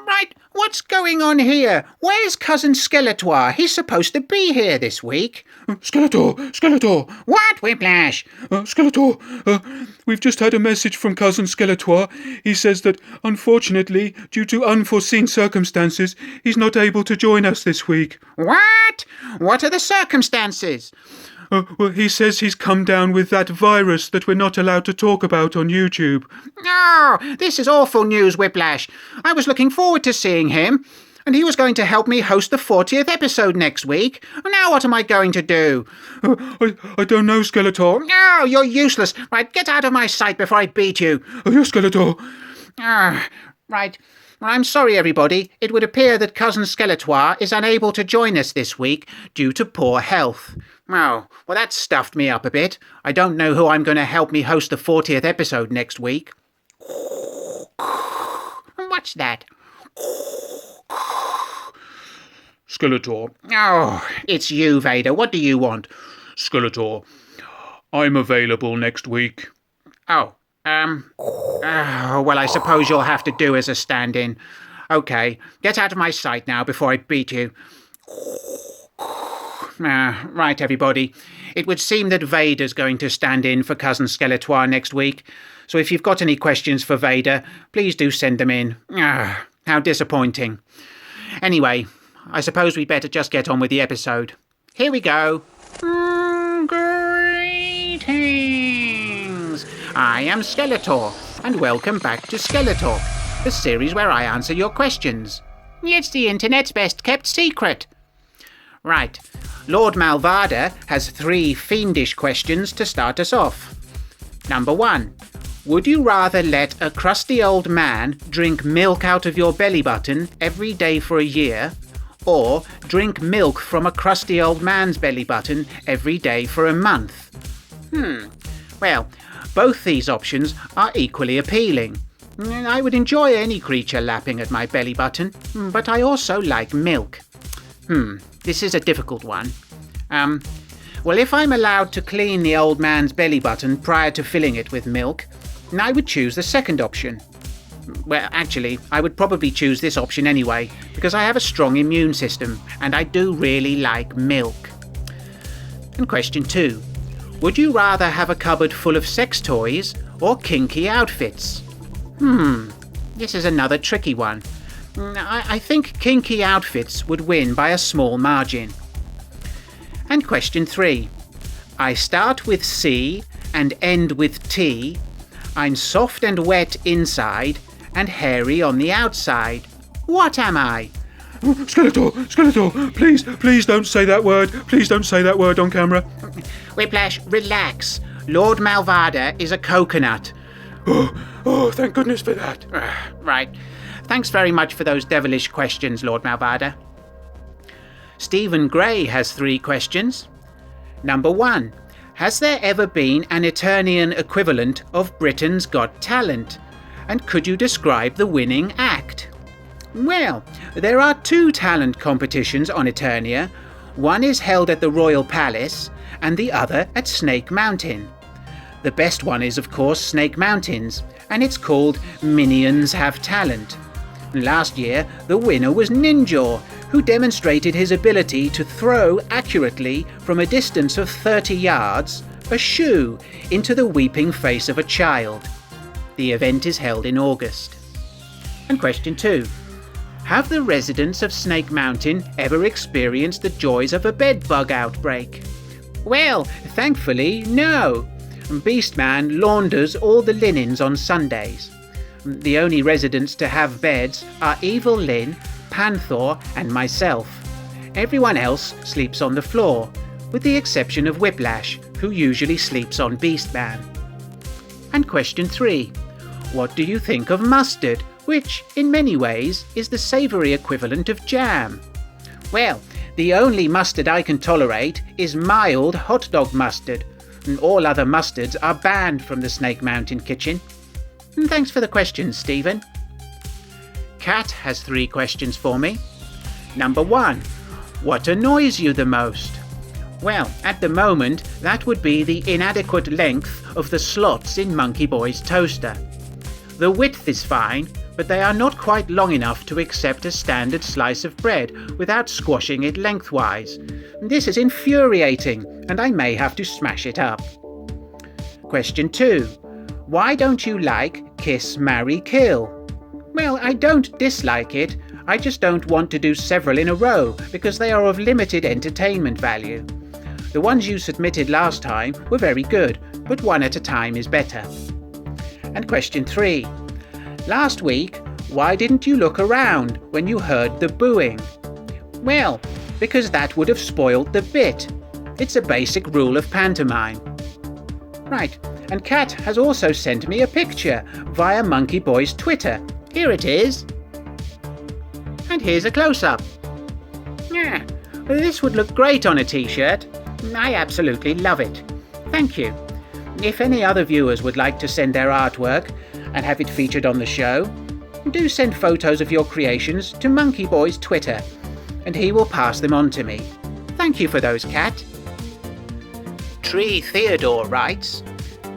Right, what's going on here? Where's Cousin Skeletoir? He's supposed to be here this week. Skeletor! What, Whiplash? Skeletor, we've just had a message from Cousin Skeletoir. He says that, unfortunately, due to unforeseen circumstances, he's not able to join us this week. What? What are the circumstances? Well, he says he's come down with that virus that we're not allowed to talk about on YouTube. Oh, this is awful news, Whiplash. I was looking forward to seeing him, and he was going to help me host the 40th episode next week. Now what am I going to do? I don't know, Skeletor. No, you're useless. Right, get out of my sight before I beat you. Yes, Skeletor. Right. Well, I'm sorry, everybody. It would appear that Cousin Skeletoir is unable to join us this week due to poor health. Oh, well, that stuffed me up a bit. I don't know who I'm going to help me host the 40th episode next week. What's that? Skeletor. Oh, it's you, Vader. What do you want? Skeletor, I'm available next week. Well, I suppose you'll have to do as a stand-in. Okay, get out of my sight now before I beat you. Right, everybody. It would seem that Vader's going to stand in for Cousin Skeletoir next week. So if you've got any questions for Vader, please do send them in. How disappointing. Anyway, I suppose we better just get on with the episode. Here we go. Greetings. I am Skeletor, and welcome back to SkeleTalk, the series where I answer your questions. It's the internet's best kept secret. Right, Lord Malvada has 3 fiendish questions to start us off. Number 1. Would you rather let a crusty old man drink milk out of your belly button every day for a year, or drink milk from a crusty old man's belly button every day for a month? Well, both these options are equally appealing. I would enjoy any creature lapping at my belly button, but I also like milk. This is a difficult one. Well, if I'm allowed to clean the old man's belly button prior to filling it with milk, I would choose the second option. Well, actually, I would probably choose this option anyway, because I have a strong immune system, and I do really like milk. And question 2. Would you rather have a cupboard full of sex toys or kinky outfits? This is another tricky one. I think kinky outfits would win by a small margin. And question 3. I start with C and end with T. I'm soft and wet inside and hairy on the outside. What am I? Skeletor, please don't say that word. Please don't say that word on camera. Whiplash, relax. Lord Malvada is a coconut. Oh, thank goodness for that. Right. Thanks very much for those devilish questions, Lord Malvada. Stephen Gray has 3 questions. Number 1. Has there ever been an Eternian equivalent of Britain's Got Talent? And could you describe the winning act? Well, there are 2 talent competitions on Eternia. One is held at the Royal Palace, and the other at Snake Mountain. The best one is, of course, Snake Mountains, and it's called Minions Have Talent. Last year, the winner was Ninja, who demonstrated his ability to throw accurately from a distance of 30 yards a shoe into the weeping face of a child. The event is held in August. And question 2. Have the residents of Snake Mountain ever experienced the joys of a bedbug outbreak? Well, thankfully, no. Beastman launders all the linens on Sundays. The only residents to have beds are Evil Lynn, Panther, and myself. Everyone else sleeps on the floor, with the exception of Whiplash, who usually sleeps on Beastman. And question 3. What do you think of mustard, which, in many ways, is the savoury equivalent of jam? Well, the only mustard I can tolerate is mild hot dog mustard, and all other mustards are banned from the Snake Mountain kitchen. And thanks for the questions, Stephen. Kat has 3 questions for me. Number 1. What annoys you the most? Well, at the moment, that would be the inadequate length of the slots in Monkey Boy's toaster. The width is fine, but they are not quite long enough to accept a standard slice of bread without squashing it lengthwise. This is infuriating, and I may have to smash it up. Question 2. Why don't you like Kiss, Marry, Kill? Well, I don't dislike it, I just don't want to do several in a row because they are of limited entertainment value. The ones you submitted last time were very good, but one at a time is better. And question 3. Last week, why didn't you look around when you heard the booing? Well, because that would have spoiled the bit. It's a basic rule of pantomime. Right, and Kat has also sent me a picture via Monkey Boy's Twitter. Here it is. And here's a close-up. Yeah, this would look great on a t-shirt. I absolutely love it. Thank you. If any other viewers would like to send their artwork and have it featured on the show, do send photos of your creations to Monkey Boy's Twitter, and he will pass them on to me. Thank you for those, Kat. Tree Theodore writes,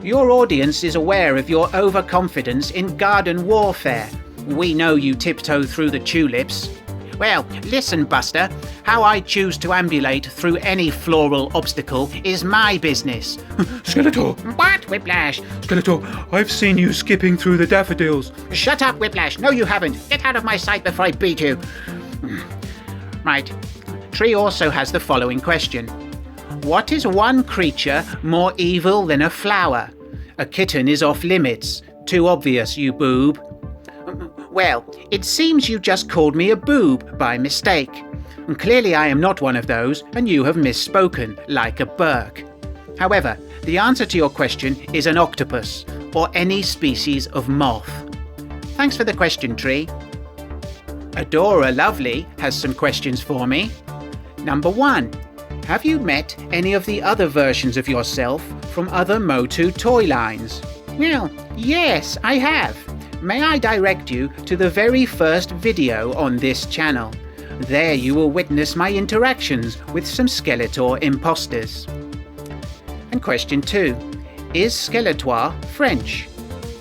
your audience is aware of your overconfidence in garden warfare. We know you tiptoe through the tulips. Well, listen, Buster, how I choose to ambulate through any floral obstacle is my business. Skeletor! What, Whiplash? Skeletor, I've seen you skipping through the daffodils. Shut up, Whiplash. No, you haven't. Get out of my sight before I beat you. Right. Tree also has the following question. What is one creature more evil than a flower? A kitten is off limits. Too obvious, you boob. Well, it seems you just called me a boob by mistake. And clearly I am not one of those, and you have misspoken, like a Burke. However, the answer to your question is an octopus, or any species of moth. Thanks for the question, Tree. Adora Lovely has some questions for me. Number 1. Have you met any of the other versions of yourself from other MOTU toy lines? Well, yes, I have. May I direct you to the very first video on this channel. There you will witness my interactions with some Skeletor imposters. And question 2. Is Skeletoir French?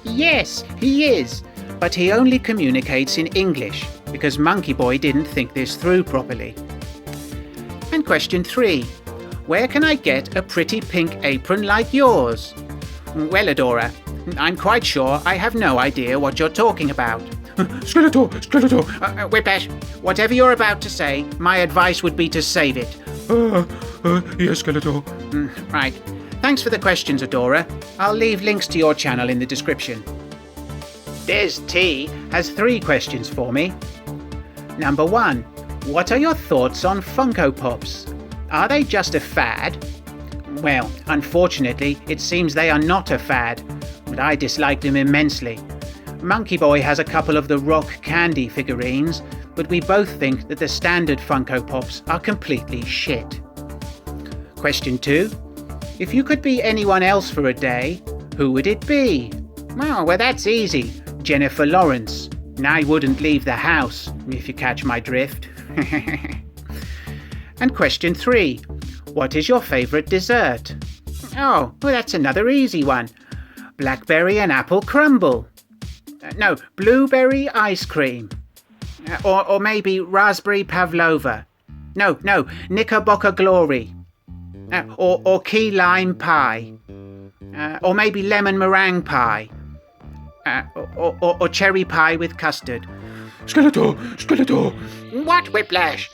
Yes, he is, but he only communicates in English because Monkey Boy didn't think this through properly. And question 3. Where can I get a pretty pink apron like yours? Well, Adora, I'm quite sure I have no idea what you're talking about. Skeletor! Whiplash, whatever you're about to say, my advice would be to save it. Yes, Skeletor. Right. Thanks for the questions, Adora. I'll leave links to your channel in the description. Des T has 3 questions for me. Number 1. What are your thoughts on Funko Pops? Are they just a fad? Well, unfortunately, it seems they are not a fad, but I dislike them immensely. Monkey Boy has a couple of the Rock Candy figurines, but we both think that the standard Funko Pops are completely shit. Question 2. If you could be anyone else for a day, who would it be? Well, that's easy. Jennifer Lawrence. I wouldn't leave the house, if you catch my drift. And question 3. What is your favourite dessert? Oh, well, that's another easy one. Blackberry and apple crumble. No, blueberry ice cream. Or maybe raspberry pavlova. No, Knickerbocker glory. Or key lime pie. Or maybe lemon meringue pie. Or cherry pie with custard. Skeletor! What, Whiplash?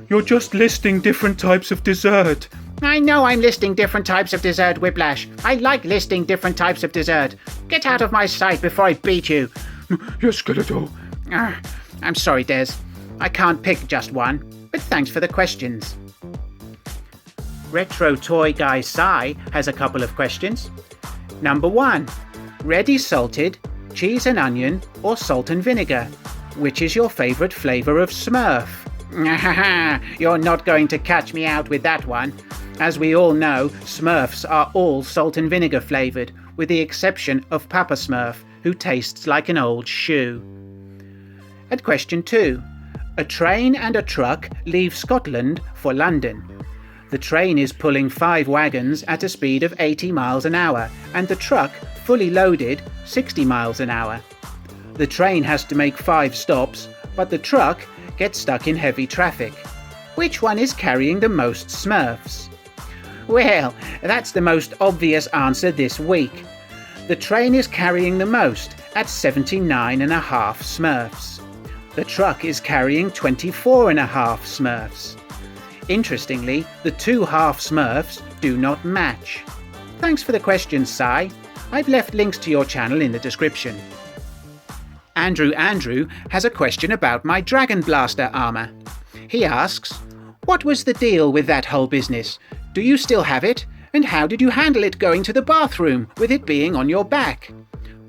You're just listing different types of dessert. I know I'm listing different types of dessert, Whiplash. I like listing different types of dessert. Get out of my sight before I beat you. Yes, Skeletor. I'm sorry, Des. I can't pick just one, but thanks for the questions. Retro Toy Guy Sai has a couple of questions. Number 1. Ready salted, cheese and onion, or salt and vinegar? Which is your favourite flavour of Smurf? You're not going to catch me out with that one. As we all know, Smurfs are all salt and vinegar flavoured, with the exception of Papa Smurf, who tastes like an old shoe. And question 2. A train and a truck leave Scotland for London. The train is pulling 5 wagons at a speed of 80 miles an hour, and the truck, fully loaded, 60 miles an hour. The train has to make 5 stops, but the truck gets stuck in heavy traffic. Which one is carrying the most Smurfs? Well, that's the most obvious answer this week. The train is carrying the most at 79.5 Smurfs. The truck is carrying 24.5 Smurfs. Interestingly, the 2 half Smurfs do not match. Thanks for the question, Sai. I've left links to your channel in the description. Andrew has a question about my Dragon Blaster armour. He asks, what was the deal with that whole business? Do you still have it? And how did you handle it going to the bathroom with it being on your back?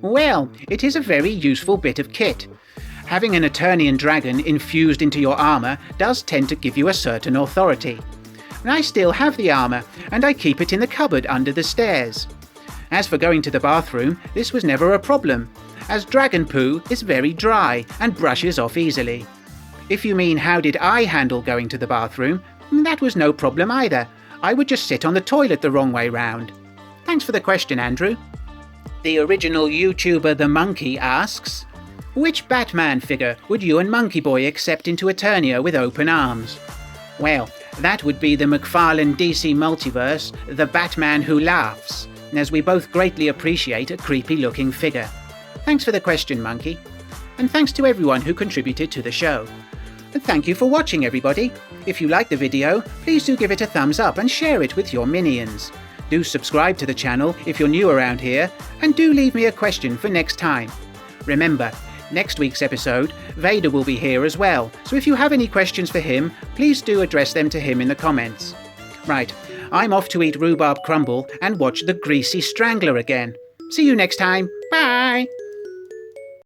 Well, it is a very useful bit of kit. Having an Eternian dragon infused into your armour does tend to give you a certain authority. I still have the armour, and I keep it in the cupboard under the stairs. As for going to the bathroom, this was never a problem, as dragon poo is very dry and brushes off easily. If you mean how did I handle going to the bathroom, that was no problem either. I would just sit on the toilet the wrong way round. Thanks for the question, Andrew. The original YouTuber The Monkey asks, which Batman figure would you and Monkey Boy accept into Eternia with open arms? Well, that would be the McFarlane DC Multiverse, the Batman Who Laughs, as we both greatly appreciate a creepy-looking figure. Thanks for the question, Monkey. And thanks to everyone who contributed to the show. And thank you for watching, everybody. If you liked the video, please do give it a thumbs up and share it with your minions. Do subscribe to the channel if you're new around here, and do leave me a question for next time. Remember, next week's episode, Vader will be here as well, so if you have any questions for him, please do address them to him in the comments. Right, I'm off to eat rhubarb crumble and watch The Greasy Strangler again. See you next time. Bye!